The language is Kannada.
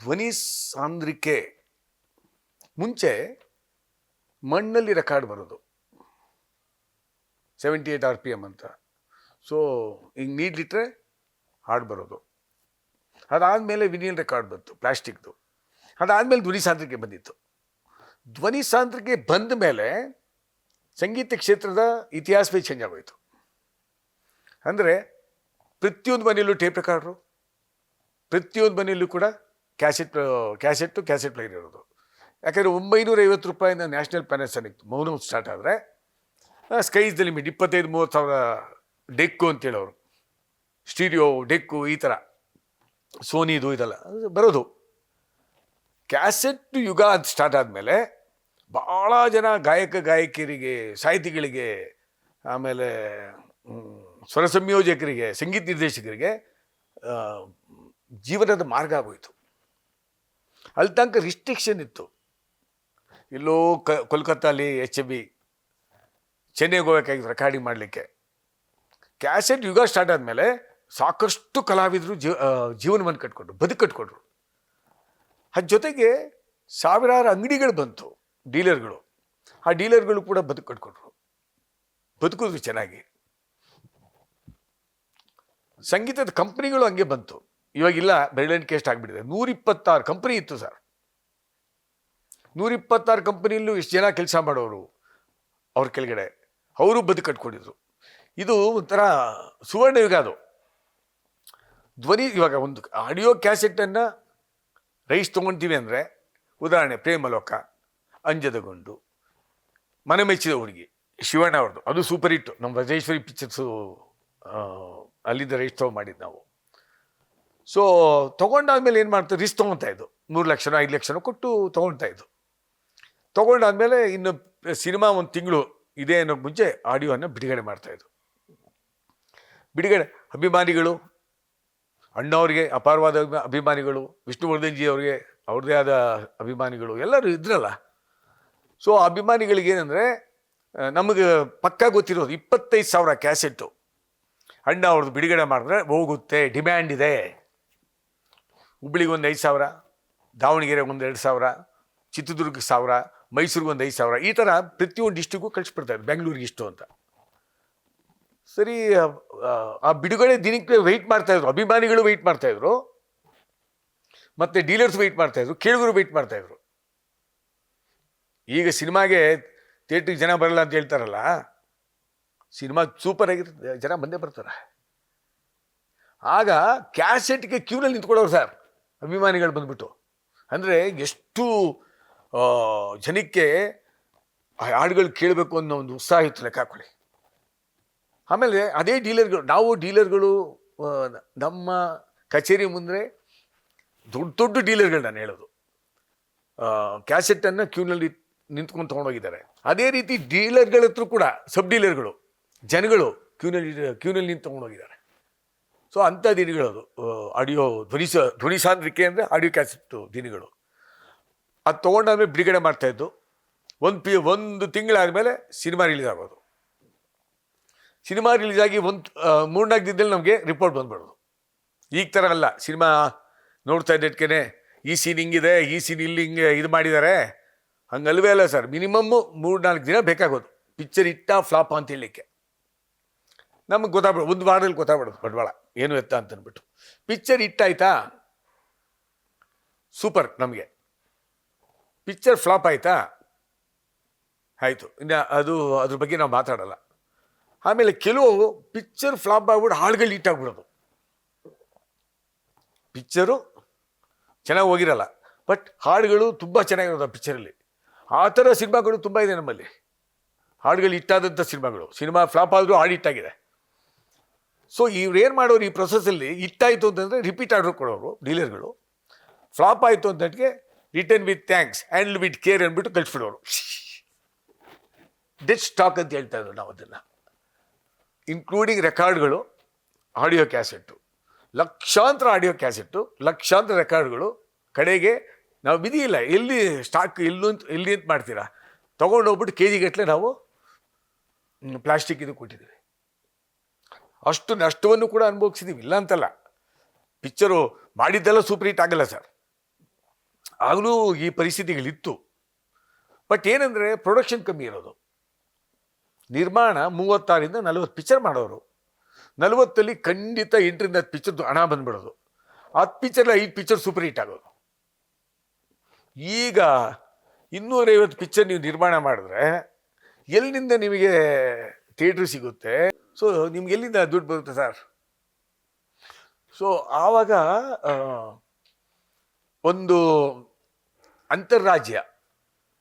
ಧ್ವನಿ ಸಾಂದ್ರಿಕೆ ಮುಂಚೆ ಮಣ್ಣಲ್ಲಿ ರೆಕಾರ್ಡ್ ಬರೋದು 78 RPM ಅಂತ. ಸೊ ಹಿಂಗೆ ನೀಡ್ಲಿಟ್ರೆ ಹಾಡು ಬರೋದು. ಅದಾದಮೇಲೆ ವಿನಿಲ್ ರೆಕಾರ್ಡ್ ಬಂತು ಪ್ಲಾಸ್ಟಿಕ್ದು. ಅದಾದಮೇಲೆ ಧ್ವನಿ ಸಾಂದ್ರಿಕೆ ಬಂದಿತ್ತು. ಧ್ವನಿ ಸಾಂದ್ರಿಕೆ ಬಂದ ಮೇಲೆ ಸಂಗೀತ ಕ್ಷೇತ್ರದ ಇತಿಹಾಸವೇ ಚೇಂಜ್ ಆಗೋಯಿತು. ಅಂದರೆ ಪ್ರತಿಯೊಂದು ಮನೆಯಲ್ಲೂ ಟೇಪ್ ರೆಕಾರ್ಡ್ರು, ಪ್ರತಿಯೊಂದು ಮನೆಯಲ್ಲೂ ಕೂಡ ಕ್ಯಾಸೆಟ್ ಪ್ಲೇಯರ್ ಇರೋದು. ಯಾಕಂದರೆ 950 ರೂಪಾಯಿಂದ ನ್ಯಾಷನಲ್ ಪ್ಯಾನಾಸೋನಿಕ್ ಮೌನ ಸ್ಟಾರ್ಟ್ ಆದರೆ ಸ್ಕೈಸ್ ದ ಲಿಮಿಟ್ 25-30 ಸಾವಿರ ಡೆಕ್ಕು ಅಂತೇಳೋರು, ಸ್ಟೀರಿಯೋ ಡೆಕ್ಕು ಈ ಥರ ಸೋನಿದು ಇದೆಲ್ಲ ಬರೋದು. ಕ್ಯಾಸೆಟ್ ಯುಗ ಅದು ಸ್ಟಾರ್ಟ್ ಆದಮೇಲೆ ಭಾಳ ಜನ ಗಾಯಕಿಯರಿಗೆ, ಸಾಹಿತಿಗಳಿಗೆ, ಆಮೇಲೆ ಸ್ವರ ಸಂಯೋಜಕರಿಗೆ, ಸಂಗೀತ ನಿರ್ದೇಶಕರಿಗೆ ಜೀವನದ ಮಾರ್ಗ ಆಗೋಯಿತು. ಅಲ್ಲಿ ತನಕ ರಿಸ್ಟ್ರಿಕ್ಷನ್ ಇತ್ತು. ಎಲ್ಲೋ ಕೋಲ್ಕತ್ತಾಲಿ HB ಚೆನ್ನೈಗೆ ಹೋಗಬೇಕಾಗಿತ್ತು ರೆಕಾರ್ಡಿಂಗ್ ಮಾಡಲಿಕ್ಕೆ. ಕ್ಯಾಸೆಟ್ ಯುಗ ಸ್ಟಾರ್ಟ್ ಆದಮೇಲೆ ಸಾಕಷ್ಟು ಕಲಾವಿದರು ಜೀವನವನ್ನು ಕಟ್ಕೊಂಡ್ರು, ಬದುಕು ಕಟ್ಕೊಂಡ್ರು. ಅದ್ರ ಜೊತೆಗೆ ಸಾವಿರಾರು ಅಂಗಡಿಗಳು ಬಂತು, ಡೀಲರ್ಗಳು. ಆ ಡೀಲರ್ಗಳು ಕೂಡ ಬದುಕು ಕಟ್ಕೊಂಡ್ರು, ಬದುಕಿದ್ರು ಚೆನ್ನಾಗಿ. ಸಂಗೀತದ ಕಂಪ್ನಿಗಳು ಹಂಗೆ ಬಂತು. ಇವಾಗಿಲ್ಲ, ಬೆರಳೆಣಿಕೆ ಎಷ್ಟು ಆಗಿಬಿಟ್ಟಿದೆ. 126 ಕಂಪ್ನಿ ಇತ್ತು ಸರ್. 126 ಕಂಪ್ನಿಯಲ್ಲೂ ಇಷ್ಟು ಜನ ಕೆಲಸ ಮಾಡೋರು ಅವ್ರ ಕೆಳಗಡೆ, ಅವರು ಬದುಕು ಕಟ್ಕೊಂಡಿದ್ರು. ಇದು ಒಂಥರ ಸುವರ್ಣ ಯುಗ ಅದು. ಧ್ವನಿ ಇವಾಗ ಒಂದು ಆಡಿಯೋ ಕ್ಯಾಸೆಟನ್ನು ರೈಸ್ ತೊಗೊಳ್ತೀವಿ ಅಂದರೆ, ಉದಾಹರಣೆ ಪ್ರೇಮಲೋಕ, ಅಂಜದಗೊಂಡು, ಮನಮೆಚ್ಚಿದ ಹುಡುಗಿ, ಶಿವಣ್ಣ ಅವ್ರದ್ದು, ಅದು ಸೂಪರ್ ಹಿಟ್ಟು. ನಮ್ಮ ರಾಜೇಶ್ವರಿ ಪಿಕ್ಚರ್ಸು ಅಲ್ಲಿಂದ ರೈಸ್ ಮಾಡಿದ್ದು ನಾವು. ಸೊ ತೊಗೊಂಡಾದ್ಮೇಲೆ ಏನು ಮಾಡ್ತಾರೆ, ರಿಸ್ಕ್ ತೊಗೊತಾ ಇದ್ದು 3 ಲಕ್ಷನೋ 5 ಲಕ್ಷನೋ ಕೊಟ್ಟು ತೊಗೊಳ್ತಾ ಇದ್ದು. ತೊಗೊಂಡಾದ್ಮೇಲೆ ಇನ್ನು ಸಿನಿಮಾ ಒಂದು ತಿಂಗಳು ಇದೆ ಅನ್ನೋ ಮುಂಚೆ ಆಡಿಯೋನ ಬಿಡುಗಡೆ ಮಾಡ್ತಾಯಿದ್ರು. ಬಿಡುಗಡೆ ಅಭಿಮಾನಿಗಳು, ಅಣ್ಣವ್ರಿಗೆ ಅಪಾರವಾದ ಅಭಿಮಾನಿಗಳು, ವಿಷ್ಣುವರ್ಧನ್ ಜಿ ಅವ್ರಿಗೆ ಅವ್ರದ್ದೇ ಆದ ಅಭಿಮಾನಿಗಳು ಎಲ್ಲರೂ ಇದ್ರಲ್ಲ. ಸೊ ಅಭಿಮಾನಿಗಳಿಗೆ ಏನಂದರೆ, ನಮಗೆ ಪಕ್ಕಾ ಗೊತ್ತಿರೋದು 25,000 ಕ್ಯಾಸೆಟ್ಟು ಅಣ್ಣ ಅವ್ರದ್ದು ಬಿಡುಗಡೆ ಮಾಡಿದ್ರೆ ಹೋಗುತ್ತೆ, ಡಿಮ್ಯಾಂಡ್ ಇದೆ. ಹುಬ್ಳಿಗೆ ಒಂದು 5,000, ದಾವಣಗೆರೆಗೆ ಒಂದು 2,000, ಚಿತ್ರದುರ್ಗಕ್ಕೆ 1,000, ಮೈಸೂರಿಗೆ ಒಂದು 5,000, ಈ ಥರ ಪ್ರತಿಯೊಂದು ಡಿಸ್ಟಿಗೂ ಕಳಿಸ್ಬಿಡ್ತಾರೆ, ಬೆಂಗಳೂರಿಗೆ ಇಷ್ಟು ಅಂತ. ಸರಿ, ಆ ಬಿಡುಗಡೆ ದಿನಕ್ಕೆ ವೆಯ್ಟ್ ಮಾಡ್ತಾಯಿದ್ರು, ಅಭಿಮಾನಿಗಳು ವೆಯ್ಟ್ ಮಾಡ್ತಾಯಿದ್ರು, ಮತ್ತು ಡೀಲರ್ಸ್ ವೆಯ್ಟ್ ಮಾಡ್ತಾಯಿದ್ರು, ಕೇಳುಗರು ವೆಯ್ಟ್ ಮಾಡ್ತಾಯಿದ್ರು. ಈಗ ಸಿನಿಮಾಗೆ ಥಿಯೇಟ್ರಿಗೆ ಜನ ಬರಲ್ಲ ಅಂತ ಹೇಳ್ತಾರಲ್ಲ, ಸಿನಿಮಾ ಸೂಪರ್ ಆಗಿರುತ್ತೆ, ಜನ ಬಂದೇ ಬರ್ತಾರೆ. ಆಗ ಕ್ಯಾಸೆಟ್ಗೆ ಕ್ಯೂನಲ್ಲಿ ನಿಂತ್ಕೊಳ್ಳೋರು ಸರ್ ಅಭಿಮಾನಿಗಳು ಬಂದ್ಬಿಟ್ಟು. ಅಂದರೆ ಎಷ್ಟು ಜನಕ್ಕೆ ಆ ಹಾಡುಗಳು ಕೇಳಬೇಕು ಅನ್ನೋ ಒಂದು ಉತ್ಸಾಹ ಇತ್ತು, ಲೆಕ್ಕ ಹಾಕೊಳ್ಳಿ. ಆಮೇಲೆ ಅದೇ ಡೀಲರ್ಗಳು ನಮ್ಮ ಕಚೇರಿ ಮುಂದೆ ದೊಡ್ಡ ದೊಡ್ಡ ಡೀಲರ್ಗಳು ನಾನು ಹೇಳೋದು, ಕ್ಯಾಸೆಟನ್ನು ಕ್ಯೂನಲ್ಲಿ ನಿಂತ್ಕೊಂಡು ತೊಗೊಂಡೋಗಿದ್ದಾರೆ. ಅದೇ ರೀತಿ ಡೀಲರ್ಗಳ ಹತ್ರ ಕೂಡ ಸಬ್ ಡೀಲರ್ಗಳು, ಜನಗಳು ಕ್ಯೂನಲ್ಲಿ ನಿಂತು ತೊಗೊಂಡೋಗಿದ್ದಾರೆ. ಸೊ ಅಂಥ ದಿನಗಳು ಅದು ಆಡಿಯೋ ಧ್ವನಿ ಸಾಂದ್ರಿಕೆ ಅಂದರೆ ಆಡಿಯೋ ಕ್ಯಾಸೆಟ್ಟು ದಿನಗಳು. ಅದು ತೊಗೊಂಡಾದ್ಮೇಲೆ ಬಿಡುಗಡೆ ಮಾಡ್ತಾಯಿದ್ದು. ಒಂದು ತಿಂಗಳಾದಮೇಲೆ ಸಿನಿಮಾ ರಿಲೀಸ್ ಆಗೋದು. ಸಿನಿಮಾ ರಿಲೀಸ್ ಆಗಿ 3-4 ದಿನದಲ್ಲಿ ನಮಗೆ ರಿಪೋರ್ಟ್ ಬಂದ್ಬಿಡೋದು. ಈಗ ಥರ ಅಲ್ಲ, ಸಿನಿಮಾ ನೋಡ್ತಾ ಇದ್ದಕ್ಕೆ ಈ ಸೀನ್ ಹಿಂಗಿದೆ, ಈ ಸೀನ್ ಇಲ್ಲಿ ಹಿಂಗೆ ಇದು ಮಾಡಿದ್ದಾರೆ, ಹಂಗಲ್ವೇ ಅಲ್ಲ ಸರ್. ಮಿನಿಮಮ್ಮು 3-4 ದಿನ ಬೇಕಾಗೋದು ಪಿಕ್ಚರ್ ಇಟ್ಟ ಫ್ಲಾಪ್ ಅಂತ ಹೇಳಲಿಕ್ಕೆ. ನಮಗೆ ಗೊತ್ತಾಗ್ಬಿಡೋದು, ಒಂದು ವಾರದಲ್ಲಿ ಗೊತ್ತಾಗ್ಬಿಡೋದು ಬಂಡವಾಳ ಏನು ಎತ್ತ ಅಂತಂದ್ಬಿಟ್ಟು. ಪಿಕ್ಚರ್ ಹಿಟ್ಟಾಯ್ತಾ ಸೂಪರ್, ನಮಗೆ ಪಿಕ್ಚರ್ ಫ್ಲಾಪ್ ಆಯಿತಾ ಆಯಿತು, ಇನ್ನು ಅದ್ರ ಬಗ್ಗೆ ನಾವು ಮಾತಾಡಲ್ಲ. ಆಮೇಲೆ ಕೆಲವು ಪಿಕ್ಚರ್ ಫ್ಲಾಪ್ ಆಗ್ಬಿಟ್ಟು ಹಾಡುಗಳು ಹಿಟ್ಟಾಗ್ಬಿಡೋದು. ಪಿಕ್ಚರು ಚೆನ್ನಾಗಿ ಹೋಗಿರಲ್ಲ, ಬಟ್ ಹಾಡುಗಳು ತುಂಬ ಚೆನ್ನಾಗಿರೋದು ಆ ಪಿಕ್ಚರಲ್ಲಿ. ಆ ಥರ ಸಿನಿಮಾಗಳು ತುಂಬ ಇದೆ ನಮ್ಮಲ್ಲಿ, ಹಾಡುಗಳು ಹಿಟ್ಟಾದಂಥ ಸಿನಿಮಾಗಳು. ಸಿನಿಮಾ ಫ್ಲಾಪ್ ಆದರೂ ಹಾಡು ಹಿಟ್ಟಾಗಿದೆ. ಸೊ ಇವ್ರು ಏನು ಮಾಡೋರು, ಈ ಪ್ರೊಸೆಸ್ಸಲ್ಲಿ ಹಿಟ್ಟಾಯಿತು ಅಂತಂದರೆ ರಿಪೀಟ್ ಆರ್ಡರ್ ಕೊಡೋರು ಡೀಲರ್ಗಳು. ಫ್ಲಾಪ್ ಆಯಿತು ಅಂತಕ್ಕೆ return with thanks, handle with care ಅಂದ್ಬಿಟ್ಟು ಕಳಿಸ್ಬಿಡೋರು. ಡೆಡ್ ಸ್ಟಾಕ್ ಅಂತ ಹೇಳ್ತಾ ಇದ್ರು ನಾವು ಅದನ್ನು, ಇನ್ಕ್ಲೂಡಿಂಗ್ ರೆಕಾರ್ಡ್ಗಳು, ಆಡಿಯೋ ಕ್ಯಾಸೆಟ್ಟು, ಲಕ್ಷಾಂತರ ಆಡಿಯೋ ಕ್ಯಾಸೆಟ್ಟು, ಲಕ್ಷಾಂತರ ರೆಕಾರ್ಡ್ಗಳು. ಕಡೆಗೆ ನಾವು ವಿಧಿ ಇಲ್ಲ, ಎಲ್ಲಿ ಸ್ಟಾಕ್ ಎಲ್ಲಿ ಅಂತ ಮಾಡ್ತೀರಾ, ತೊಗೊಂಡೋಗ್ಬಿಟ್ಟು KG ಗಟ್ಟಲೆ ನಾವು ಪ್ಲಾಸ್ಟಿಕ್ ಇದು ಕೊಟ್ಟಿದ್ದೀವಿ. ಅಷ್ಟು ನಷ್ಟವನ್ನು ಕೂಡ ಅನುಭವಿಸಿದ್ದೀವಿ, ಇಲ್ಲ ಅಂತಲ್ಲ. ಪಿಕ್ಚರು ಮಾಡಿದ್ದೆಲ್ಲ ಸೂಪರ್ ಹಿಟ್ ಆಗಲ್ಲ ಸರ್. ಆಗಲೂ ಈ ಪರಿಸ್ಥಿತಿಗಳಿತ್ತು. ಬಟ್ ಏನಂದರೆ ಪ್ರೊಡಕ್ಷನ್ ಕಮ್ಮಿ ಇರೋದು. ನಿರ್ಮಾಣ 36ರಿಂದ 40 ಪಿಕ್ಚರ್ ಮಾಡೋರು. 40ಅಲ್ಲಿ ಖಂಡಿತ 8ರಿಂದ 10 ಪಿಕ್ಚರ್ದು ಹಣ ಬಂದ್ಬಿಡೋದು. 10 ಪಿಕ್ಚರ್ಲಿ 5 ಪಿಕ್ಚರ್ ಸೂಪರ್ ಹಿಟ್ ಆಗೋದು. ಈಗ 250 ಪಿಕ್ಚರ್ ನೀವು ನಿರ್ಮಾಣ ಮಾಡಿದ್ರೆ ಎಲ್ಲಿಂದ ನಿಮಗೆ ಥಿಯೇಟ್ರ್ ಸಿಗುತ್ತೆ? ಸೊ ನಿಮ್ಗೆ ಎಲ್ಲಿಂದ ದುಡ್ಡು ಬರುತ್ತೆ ಸರ್? ಸೊ ಆವಾಗ ಒಂದು ಅಂತಾರಾಜ್ಯ